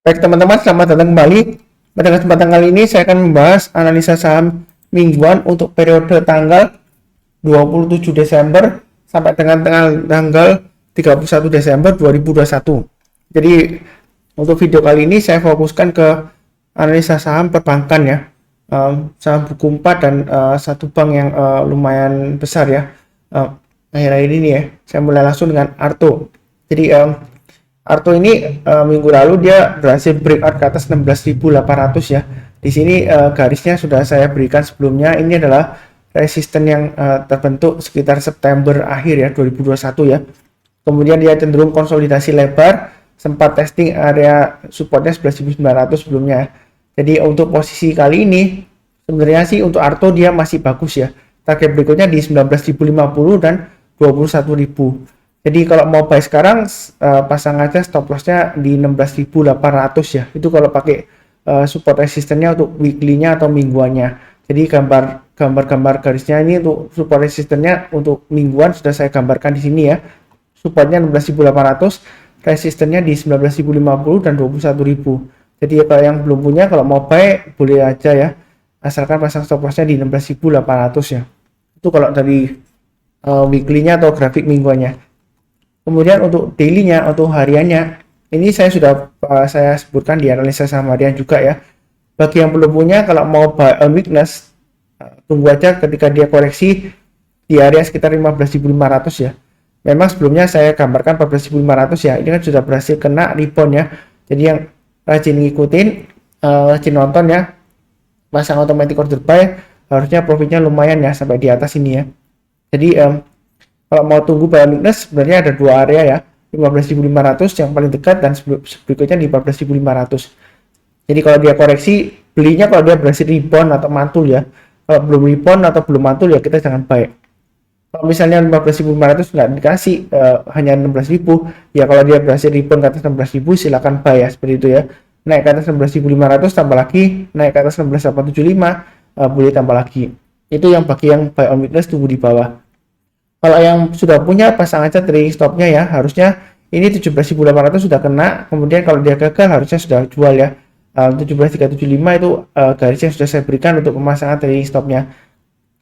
Baik teman-teman, selamat datang kembali. Pada kesempatan kali ini saya akan membahas analisa saham mingguan untuk periode tanggal 27 Desember sampai dengan tanggal 31 Desember 2021. Jadi untuk video kali ini saya fokuskan ke analisa saham perbankan ya. Saham buku 4 dan satu bank yang lumayan besar ya. Akhir-akhir ini ya, saya mulai langsung dengan Arto. Jadi Arto ini minggu lalu dia berhasil breakout ke atas 16.800 ya. Di sini garisnya sudah saya berikan sebelumnya. Ini adalah resisten yang terbentuk sekitar September akhir ya 2021 ya. Kemudian dia cenderung konsolidasi lebar, sempat testing area supportnya 11.900 sebelumnya. Jadi untuk posisi kali ini sebenarnya sih untuk Arto dia masih bagus ya. Target berikutnya di 19.050 dan 21.000. Jadi kalau mau buy sekarang pasang aja stop lossnya di 16.800 ya. Itu kalau pakai support resistennya untuk weekly-nya atau mingguannya. Jadi gambar garisnya ini untuk support resistennya untuk mingguan sudah saya gambarkan di sini ya. Supportnya 16.800, resistennya di 19.050 dan 21.000. Jadi kalau yang belum punya kalau mau buy boleh aja ya. Asalkan pasang stop lossnya di 16.800 ya. Itu kalau dari weekly-nya atau grafik mingguannya. Kemudian untuk daily-nya atau hariannya, ini saya sudah saya sebutkan di analisa saham harian juga ya. Bagi yang belum punya, kalau mau buy on weakness, tunggu aja ketika dia koreksi di area sekitar 15.500 ya. Memang sebelumnya saya gambarkan 14.500 ya. Ini kan sudah berhasil kena rebound ya. Jadi yang rajin ngikutin, rajin nonton ya, pasang automatic order buy, harusnya profitnya lumayan ya sampai di atas ini ya. Jadi kalau mau tunggu buy weakness sebenarnya ada dua area ya, 15.500 yang paling dekat dan berikutnya di 14.500. Jadi kalau dia koreksi, belinya kalau dia berhasil rebound atau mantul ya. Kalau belum rebound atau belum mantul ya kita jangan buy. Kalau misalnya 15.500 nggak dikasih hanya 16.000, ya kalau dia berhasil rebound ke atas 16.000 silakan buy ya, seperti itu ya. Naik ke atas 16.500 tambah lagi, naik ke atas 16.875 boleh tambah lagi. Itu yang bagi yang buy on weakness tunggu di bawah. Kalau yang sudah punya pasang aja trailing stopnya ya, harusnya ini 17.800 sudah kena, kemudian kalau dia gagal harusnya sudah jual ya. 17.375 itu garis yang sudah saya berikan untuk pemasangan trailing stopnya.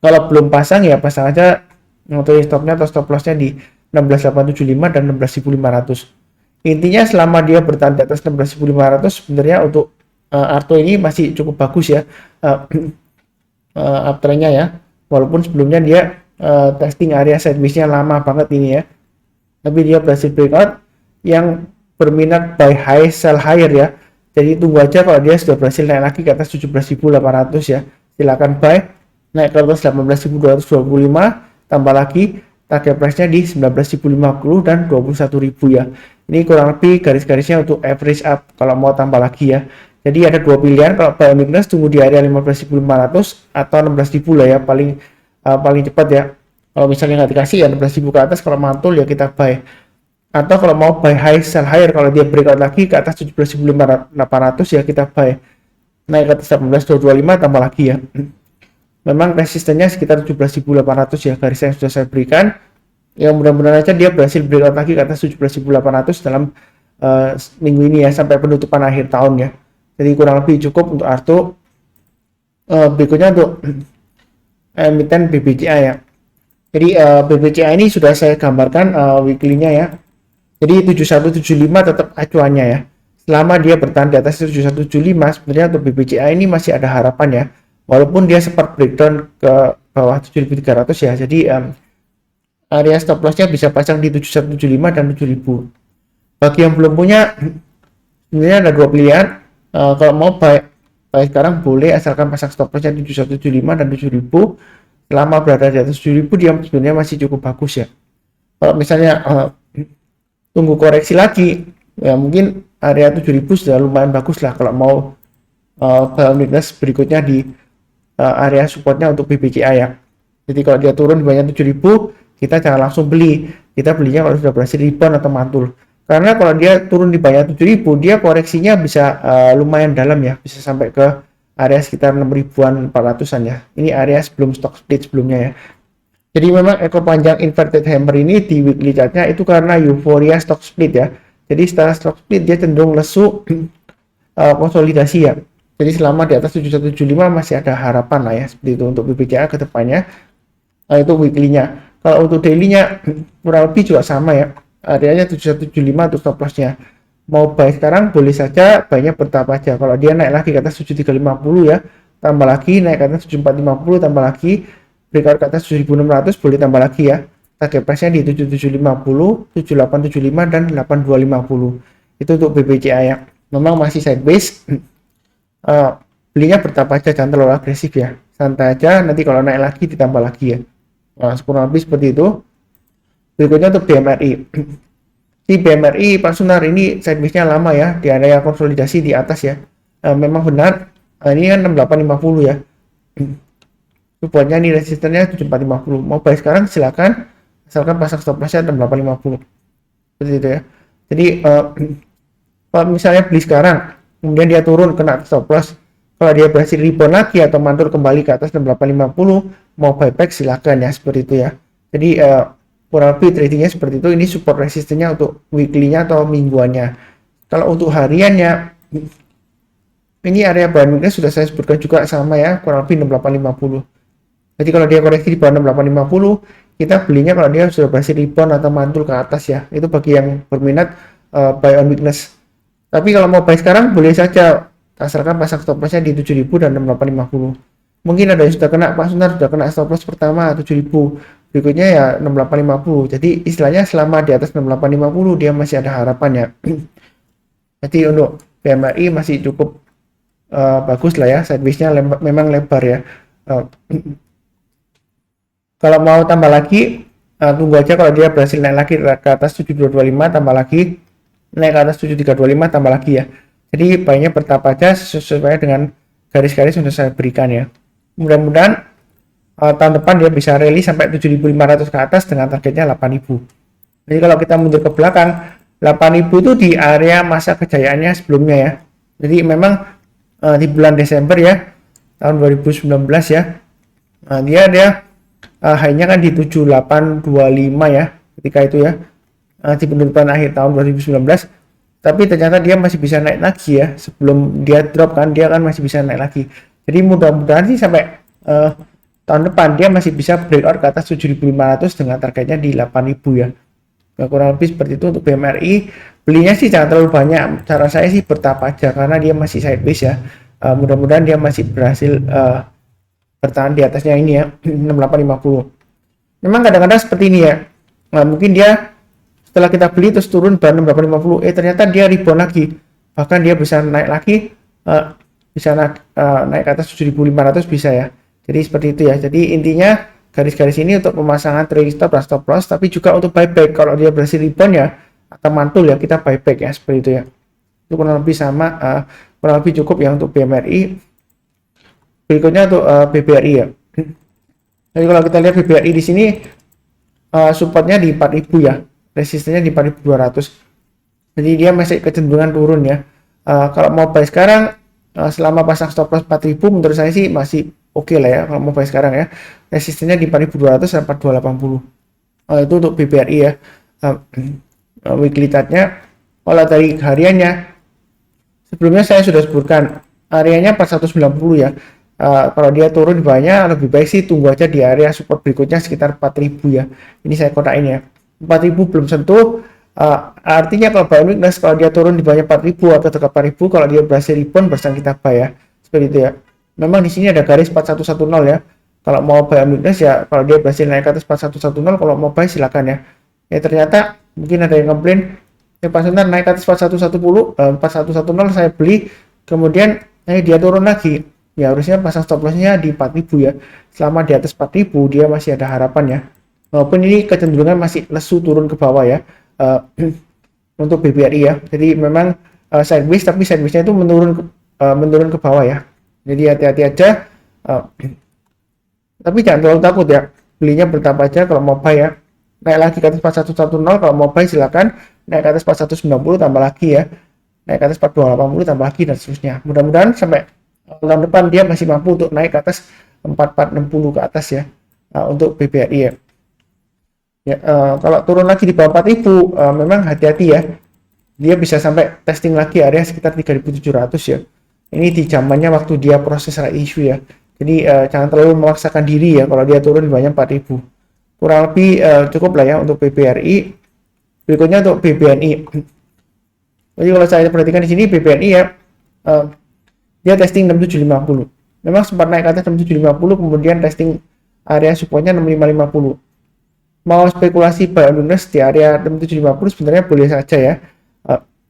Kalau belum pasang ya pasang aja trailing stopnya atau stop lossnya di 16.875 dan 16.500. Intinya selama dia bertahan di atas 16.500 sebenarnya untuk Arto ini masih cukup bagus ya uptrendnya ya, walaupun sebelumnya dia testing area sideways-nya lama banget ini ya, tapi dia berhasil breakout. Yang berminat buy high sell higher ya, jadi tunggu aja kalau dia sudah berhasil naik lagi ke atas 17.800 ya, silakan buy. Naik ke atas 18.225 tambah lagi target price-nya di 19.050 dan 21.000 ya. Ini kurang lebih garis-garisnya untuk average up kalau mau tambah lagi ya. Jadi ada dua pilihan, kalau buy weakness tunggu di area 15.500 atau 16.000 lah ya, paling cepat ya. Kalau misalnya nggak dikasih ya 16.000 ke atas, kalau mantul ya kita buy. Atau kalau mau buy high sell higher, kalau dia breakout lagi ke atas 17.800 ya kita buy. Naik ke atas 18.225 tambah lagi ya. Memang resistennya sekitar 17.800 ya, garis yang sudah saya berikan. Yang mudah-mudahan aja dia berhasil breakout lagi ke atas 17.800 dalam minggu ini ya, sampai penutupan akhir tahun ya. Jadi kurang lebih cukup untuk Arto. Berikutnya untuk emiten BBCA ya. Jadi BBCA ini sudah saya gambarkan weekly-nya ya. Jadi 7175 tetap acuannya ya. Selama dia bertahan di atas 7175 sebenarnya untuk BBCA ini masih ada harapan ya. Walaupun dia sempat breakdown ke bawah 7.300 ya. Jadi area stop loss-nya bisa pasang di 7175 dan 7.000. Bagi yang belum punya sebenarnya ada dua pilihan. Kalau mau buy sekarang boleh, asalkan pasang stop loss-nya 7175 dan 7.000. Selama berada di atas 7.000 dia sebenarnya masih cukup bagus ya. Kalau misalnya tunggu koreksi lagi ya, mungkin area 7.000 sudah lumayan bagus lah kalau mau buy weakness berikutnya di area supportnya untuk BBCA ya. Jadi kalau dia turun di banyak 7.000 kita jangan langsung beli, kita belinya kalau sudah berhasil rebound atau mantul. Karena kalau dia turun di banyak 7.000 dia koreksinya bisa lumayan dalam ya, bisa sampai ke area sekitar 6.400-an ya. Ini area sebelum stock split sebelumnya ya. Jadi memang ekor panjang inverted hammer ini di weekly chartnya itu karena euforia stock split ya. Jadi setelah stock split dia cenderung lesu konsolidasi ya. Jadi selama di atas 7175 masih ada harapan lah ya, seperti itu untuk BBCA ke depannya. Itu weekly-nya. Kalau untuk daily-nya kurang lebih juga sama ya. Areanya 7175 untuk stop loss-nya. Mau buy sekarang boleh saja, buy-nya bertahap aja. Kalau dia naik lagi ke atas 7350 ya, tambah lagi, naik ke atas 7450 tambah lagi, breakout ke atas 7600 boleh tambah lagi ya. Target price-nya di 7750, 7875 dan 8250. Itu untuk BBCA ya. Memang masih sideways. Belinya bertahap aja, jangan terlalu agresif ya. Santai aja, nanti kalau naik lagi ditambah lagi ya. Nah, kurang lebih seperti itu. Berikutnya untuk BMRI. Di BMRI Pak Sunar ini sideways-nya lama ya, di area konsolidasi di atas ya. Memang benar, ini kan 6850 ya. Supportnya ini resistennya 7450. Mau buy sekarang silakan, asalkan pasang stop loss-nya 6850. Seperti itu ya. Jadi kalau misalnya beli sekarang, kemudian dia turun kena stop loss, kalau dia berhasil rebound lagi atau mantul kembali ke atas 6850, mau buyback silakan ya, seperti itu ya. Jadi kurang lebih tradingnya seperti itu. Ini support resistennya untuk weekly-nya atau mingguannya. Kalau untuk hariannya, ini area bawah sudah saya sebutkan juga sama ya, kurang lebih 6850. Jadi kalau dia koreksi di bawah 6850, kita belinya kalau dia sudah berhasil rebound atau mantul ke atas ya. Itu bagi yang berminat buy on weakness. Tapi kalau mau buy sekarang boleh saja, asalkan pasang stop loss-nya di 7000 dan 6850. Mungkin ada yang sudah kena, Pak Sunar sudah kena stop loss pertama 7000, berikutnya ya 6850. Jadi istilahnya selama di atas 6850 dia masih ada harapan ya. Jadi untuk BMRI masih cukup bagus lah ya, sideways-nya memang lebar ya. Kalau mau tambah lagi, tunggu aja kalau dia berhasil naik lagi ke atas 7225 tambah lagi, naik ke atas 7325 tambah lagi ya. Jadi buy-nya bertahap aja sesuai dengan garis-garis yang sudah saya berikan ya. Mudah-mudahan tahun depan dia bisa rally sampai 7500 ke atas dengan targetnya 8000. Jadi kalau kita mundur ke belakang, 8000 itu di area masa kejayaannya sebelumnya ya. Jadi memang di bulan Desember ya, tahun 2019 ya, dia high-nya kan di 7825 ya ketika itu ya, di penutupan akhir tahun 2019. Tapi ternyata dia masih bisa naik lagi ya, sebelum dia drop kan, dia kan masih bisa naik lagi. Jadi mudah-mudahan sih sampai tahun depan dia masih bisa breakout ke atas 7500 dengan targetnya di 8000 ya. Kurang lebih seperti itu untuk BMRI. Belinya sih jangan terlalu banyak, cara saya sih bertahap aja karena dia masih sideways ya. Mudah-mudahan dia masih berhasil bertahan di atasnya ini ya, 6850. Memang kadang-kadang seperti ini ya. Nah, mungkin dia setelah kita beli terus turun bahan 6850, ternyata dia rebound lagi. Bahkan dia bisa naik lagi, bisa naik ke atas 7500 bisa ya. Jadi seperti itu ya. Jadi intinya garis-garis ini untuk pemasangan trailing stop dan stop loss, tapi juga untuk buyback. Kalau dia berhasil rebound ya atau mantul ya kita buyback ya, seperti itu ya. Itu kurang lebih sama, kurang lebih cukup ya untuk BMRI. Berikutnya untuk BBRI ya. Jadi kalau kita lihat BBRI di sini supportnya di 4000 ya, resistennya di 4200. Jadi dia masih kecenderungan turun ya. Kalau mau buy sekarang selama pasang stop loss 4000 menurut saya sih masih oke lah ya kalau mau buy sekarang ya. Resistennya di 4200 dan 4280. Itu untuk BBRI ya. Weekly chart-nya. Kalau dari hariannya sebelumnya saya sudah sebutkan areanya 4190 ya. Kalau dia turun di bawahnya lebih baik sih tunggu aja di area support berikutnya sekitar 4000 ya. Ini saya kotakin ya. 4000 belum sentuh, artinya kalau buy weakness kalau dia turun di bawahnya 4000 atau ke 4000, kalau dia berhasil rebound bersama kita buy ya. Seperti itu ya. Memang di sini ada garis 4110 ya. Kalau mau buy weakness ya kalau dia berhasil naik ke atas 4110, kalau mau buy silakan ya. Ya ternyata mungkin ada yang komplain, ya Pak Sunar naik ke atas 4110, 4110 saya beli, kemudian dia turun lagi. Ya harusnya pasang stop loss-nya di 4000 ya. Selama di atas 4000 dia masih ada harapan ya. Walaupun ini kecenderungan masih lesu turun ke bawah ya. Untuk BBRI ya. Jadi memang sideways, tapi sideways-nya itu menurun ke bawah ya. Jadi hati-hati aja. Tapi jangan terlalu takut ya. Belinya bertahap aja kalau mau buy ya. Naik lagi ke atas 4110, kalau mau buy silakan. Naik ke atas 4190 tambah lagi ya. Naik ke atas 4280 tambah lagi dan seterusnya. Mudah-mudahan sampai tahun depan dia masih mampu untuk naik ke atas 4460 ke atas ya, untuk BBRI ya. Ya, kalau turun lagi di bawah 4000 memang hati-hati ya. dia bisa sampai testing lagi area sekitar 3.700 ya. Ini di zamannya waktu dia proses right issue ya. Jadi jangan terlalu memaksakan diri ya kalau dia turun di bawahnya 4.000. Kurang lebih cukup lah ya untuk BBRI. Berikutnya untuk BBNI. Jadi kalau saya perhatikan di sini BBNI ya, dia testing 6750. Memang sempat naik ke atas 6750, kemudian testing area supportnya 6550. Mau spekulasi buy on weakness di area 6750 sebenarnya boleh saja ya.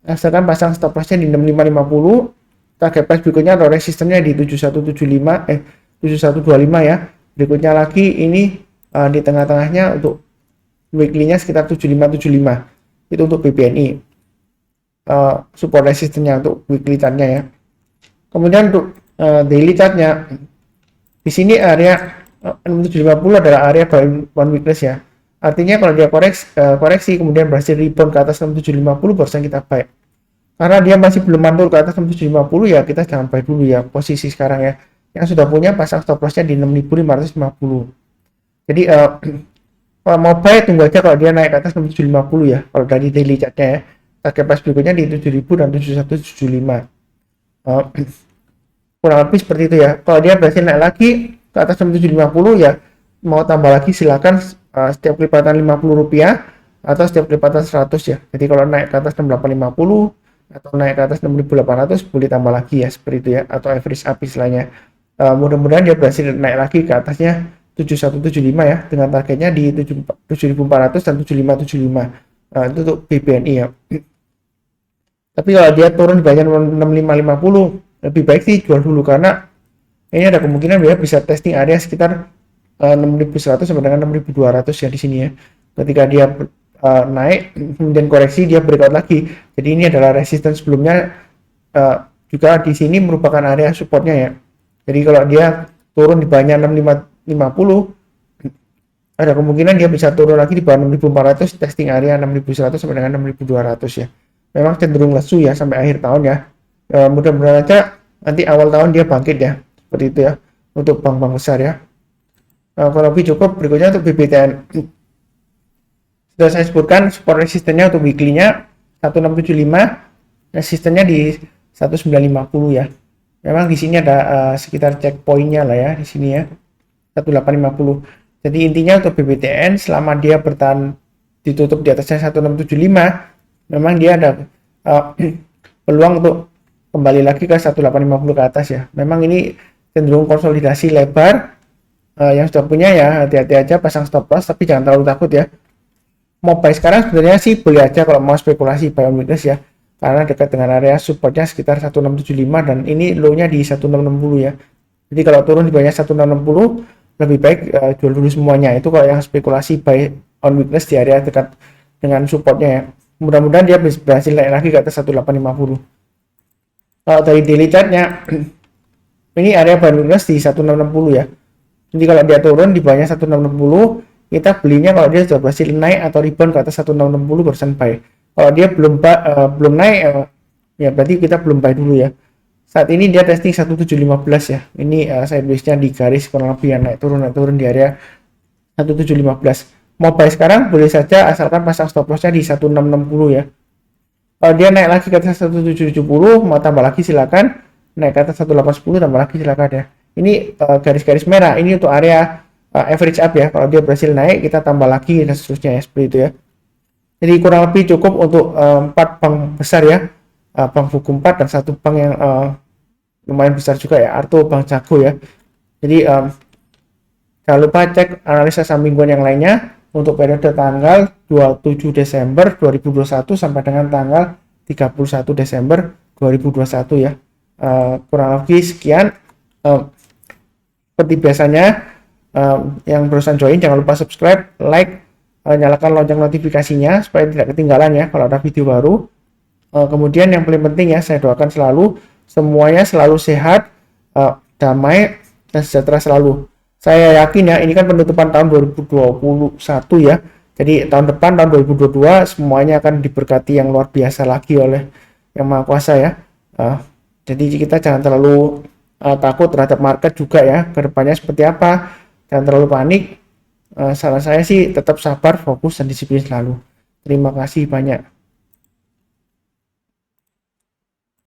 Asalkan pasang stop lossnya di 6550, target price berikutnya atau resistennya di 7175 7125 ya. Berikutnya lagi ini di tengah-tengahnya untuk weekly-nya sekitar 7575. Itu untuk BBNI. Support resistennya untuk weekly chart-nya ya. Kemudian untuk daily chart-nya di sini area 6750 adalah area buy on weakness ya. Artinya kalau dia koreksi kemudian berhasil rebound ke atas 6750 barusan kita buy. Karena dia masih belum mantul ke atas 6750 ya kita jangan buy dulu ya posisi sekarang ya. Yang sudah punya pasang stop loss-nya di 6550. Jadi kalau mau buy tunggu aja kalau dia naik ke atas 6750 ya. Kalau dari daily chart-nya ya. Target price berikutnya di 7000 dan 7175. Kurang lebih seperti itu ya. Kalau dia berhasil naik lagi ke atas 6750 ya mau tambah lagi silakan setiap kelipatan Rp50 atau setiap kelipatan 100 ya. Jadi kalau naik ke atas 6850 atau naik ke atas 6800 boleh tambah lagi ya seperti itu ya, atau average up istilahnya. Mudah-mudahan dia berhasil naik lagi ke atasnya 7175 ya, dengan targetnya di 7400 dan 7575. Itu untuk BBNI ya. Tapi kalau dia turun di bagian 6550 lebih baik sih jual dulu, karena ini ada kemungkinan dia bisa testing area sekitar 6.100 sampai dengan 6.200 ya di sini ya. Ketika dia naik kemudian koreksi dia breakout lagi. Jadi ini adalah resistance sebelumnya, juga di sini merupakan area supportnya ya. Jadi kalau dia turun di bawahnya 6.550 ada kemungkinan dia bisa turun lagi di bawah 6.400, testing area 6.100 sampai dengan 6.200 ya. Memang cenderung lesu ya sampai akhir tahun ya. Mudah-mudahan aja nanti awal tahun dia bangkit ya. Seperti itu ya untuk bank-bank besar ya. Kalau lebih cukup, berikutnya untuk BBTN. Sudah saya sebutkan support resistennya untuk weekly-nya 1675, resistennya di 1950 ya. Memang di sini ada sekitar checkpoint-nya lah ya di sini ya. 1850. Jadi intinya untuk BBTN selama dia bertahan ditutup di atasnya 1675, memang dia ada peluang untuk kembali lagi ke 1850 ke atas ya. Memang ini cenderung konsolidasi lebar. Yang sudah punya ya hati-hati aja pasang stop loss, tapi jangan terlalu takut ya. Mau buy sekarang sebenarnya sih boleh aja kalau mau spekulasi buy on weakness ya, karena dekat dengan area supportnya sekitar 1675 dan ini low-nya di 1660 ya. Jadi kalau turun di bawahnya 1660 lebih baik jual dulu semuanya. Itu kalau yang spekulasi buy on weakness di area dekat dengan supportnya ya. Mudah-mudahan dia berhasil naik lagi ke atas 1850. Kalau dari daily chart-nya ini area buy on weakness di 1660 ya. Jadi kalau dia turun di bawahnya 1660, kita belinya kalau dia sudah berhasil naik atau rebound ke atas 1660 barusan buy. Kalau dia belum naik ya berarti kita belum buy dulu ya. Saat ini dia testing 1715 ya. Ini sideways-nya di garis kurang lebih naik turun di area 1715. Mau buy sekarang boleh saja asalkan pasang stop loss-nya di 1660 ya. Kalau dia naik lagi ke atas 1770 mau tambah lagi silakan. Naik ke atas 1810 tambah lagi silakan ya. Ini garis-garis merah ini untuk area average up ya. Kalau dia berhasil naik kita tambah lagi dan seterusnya ya, seperti itu ya. Jadi kurang lebih cukup untuk 4 bank besar ya, Bank Buku 4 dan satu bank yang lumayan besar juga ya, Arto Bank Jago ya. Jadi jangan lupa cek analisa saham mingguan yang lainnya untuk periode tanggal 27 Desember 2021 sampai dengan tanggal 31 Desember 2021 ya. Kurang lebih sekian. Seperti biasanya yang barusan join jangan lupa subscribe, like, nyalakan lonceng notifikasinya supaya tidak ketinggalan ya kalau ada video baru. Kemudian yang paling penting ya, saya doakan selalu semuanya selalu sehat, damai dan sejahtera selalu. Saya yakin ya ini kan penutupan tahun 2021 ya. Jadi tahun depan tahun 2022 semuanya akan diberkati yang luar biasa lagi oleh Yang Maha Kuasa ya. Jadi kita jangan terlalu takut terhadap market juga ya, kedepannya seperti apa, jangan terlalu panik. Saran saya sih tetap sabar, fokus dan disiplin selalu. Terima kasih banyak.